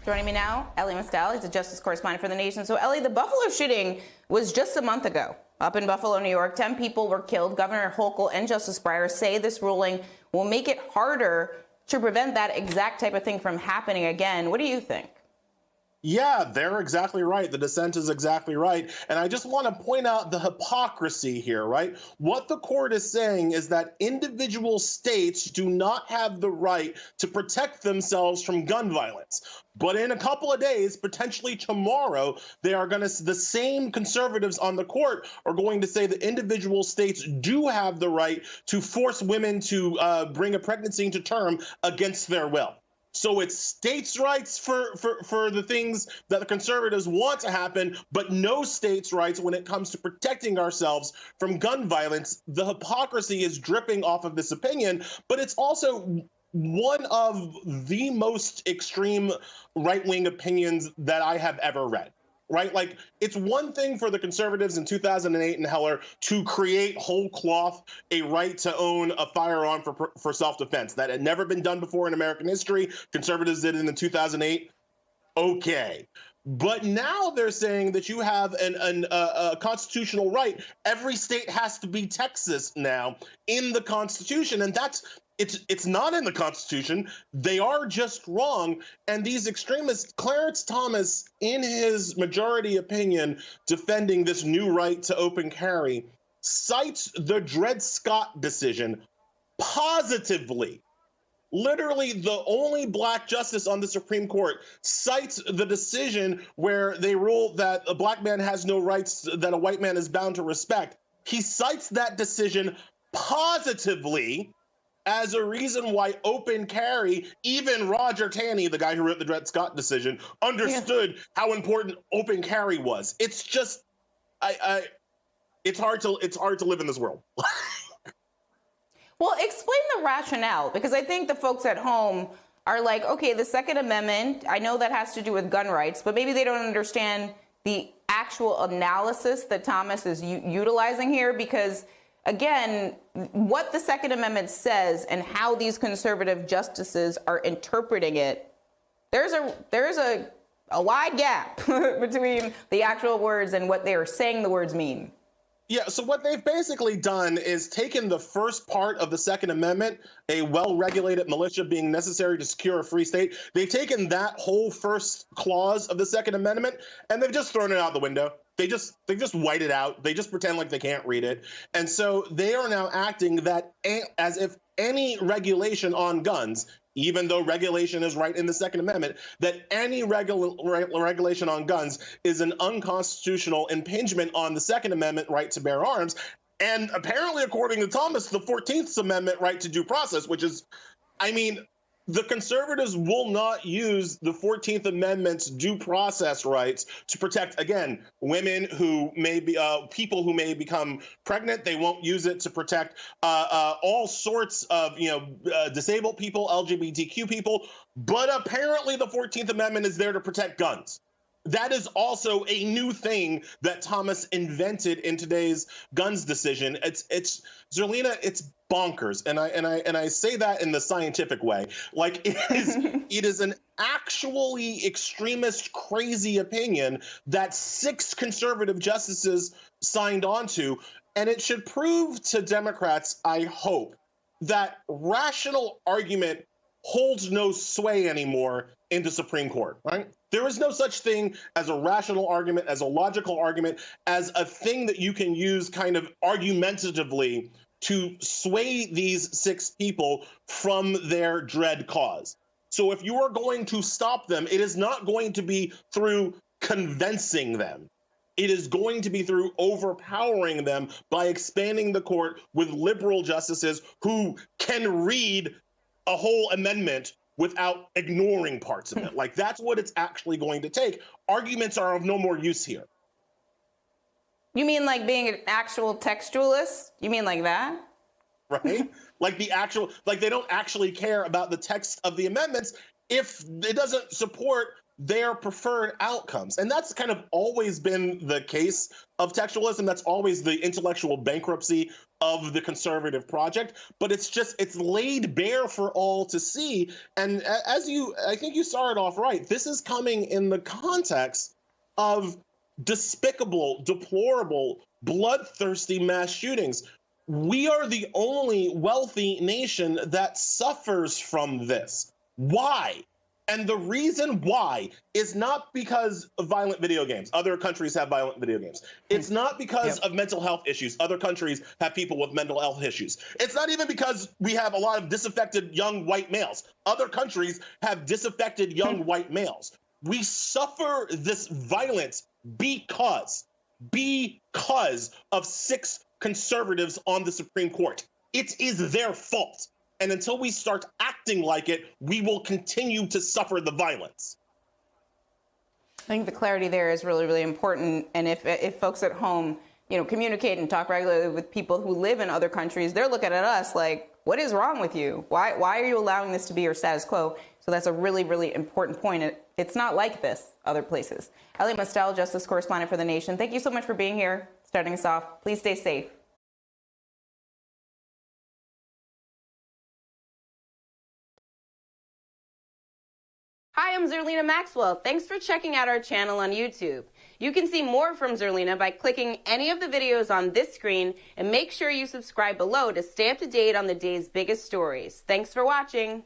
Joining me now, Ellie Mastel. He's a justice correspondent for The Nation. So, Ellie, the Buffalo shooting was just a month ago. Up in Buffalo, New York, 10 people were killed. Governor Hochul and Justice Breyer say this ruling will make it harder to prevent that exact type of thing from happening again. What do you think? Yeah, they're exactly right. The dissent is exactly right. And I just want to point out the hypocrisy here, right? What the court is saying is that individual states do not have the right to protect themselves from gun violence. But in a couple of days, potentially tomorrow, the same conservatives on the court are going to say that individual states do have the right to force women to bring a pregnancy to term against their will. So it's states' rights for the things that the conservatives want to happen, but no states' rights when it comes to protecting ourselves from gun violence. The hypocrisy is dripping off of this opinion, but it's also one of the most extreme right-wing opinions that I have ever read. Right? Like, it's one thing for the conservatives in 2008 in Heller to create whole cloth a right to own a firearm for self-defense. That had never been done before in American history. Conservatives did it in 2008. Okay. But now they're saying that you have a constitutional right. Every state has to be Texas now in the Constitution, and it's not in the Constitution. They are just wrong. And these extremists, Clarence Thomas, in his majority opinion, defending this new right to open carry, cites the Dred Scott decision positively. Literally, the only black justice on the Supreme Court cites the decision where they rule that a black man has no rights that a white man is bound to respect. He cites that decision positively as a reason why open carry, even Roger Taney, the guy who wrote the Dred Scott decision, understood how important open carry was. It's just, it's hard to live in this world. Well, explain the rationale, because I think the folks at home are like, okay, the Second Amendment, I know that has to do with gun rights, but maybe they don't understand the actual analysis that Thomas is utilizing here, because again, what the Second Amendment says and how these conservative justices are interpreting it, there's a wide gap between the actual words and what they are saying the words mean. Yeah, so what they've basically done is taken the first part of the Second Amendment, a well-regulated militia being necessary to secure a free state. They've taken that whole first clause of the Second Amendment, and they've just thrown it out the window. They just white it out. They just pretend like they can't read it. And so they are now acting that as if any regulation on guns, even though regulation is right in the Second Amendment, that any regulation on guns is an unconstitutional impingement on the Second Amendment right to bear arms. And apparently, according to Thomas, the 14th Amendment right to due process, which is, I mean, the conservatives will not use the 14th Amendment's due process rights to protect, again, women who may be, people who may become pregnant. They won't use it to protect all sorts of, disabled people, LGBTQ people. But apparently the 14th Amendment is there to protect guns. That is also a new thing that Thomas invented in today's guns decision. It's Zerlina, it's bonkers, and I say that in the scientific way. Like, it is an actually extremist, crazy opinion that 6 conservative justices signed on to, and it should prove to Democrats, I hope, that rational argument holds no sway anymore in the Supreme Court, right? There is no such thing as a rational argument, as a logical argument, as a thing that you can use kind of argumentatively to sway these 6 people from their dread cause. So if you are going to stop them, it is not going to be through convincing them. It is going to be through overpowering them by expanding the court with liberal justices who can read a whole amendment without ignoring parts of it. Like, that's what it's actually going to take. Arguments are of no more use here. You mean like being an actual textualist? You mean like that? Right? Like they don't actually care about the text of the amendments if it doesn't support their preferred outcomes. And that's kind of always been the case of textualism. That's always the intellectual bankruptcy of the conservative project. But it's laid bare for all to see. And I think you started off right. This is coming in the context of despicable, deplorable, bloodthirsty mass shootings. We are the only wealthy nation that suffers from this. Why? And the reason why is not because of violent video games. Other countries have violent video games. It's not because of mental health issues. Other countries have people with mental health issues. It's not even because we have a lot of disaffected young white males. Other countries have disaffected young white males. We suffer this violence because of 6 conservatives on the Supreme Court. It is their fault. And until we start acting like it, we will continue to suffer the violence. I think the clarity there is really, really important. And if folks at home, communicate and talk regularly with people who live in other countries, they're looking at us like, what is wrong with you? Why are you allowing this to be your status quo? So that's a really, really important point. It's not like this other places. Ellie Mostel, Justice Correspondent for The Nation, thank you so much for being here, starting us off. Please stay safe. Hi, I'm Zerlina Maxwell. Thanks for checking out our channel on YouTube. You can see more from Zerlina by clicking any of the videos on this screen, and make sure you subscribe below to stay up to date on the day's biggest stories. Thanks for watching.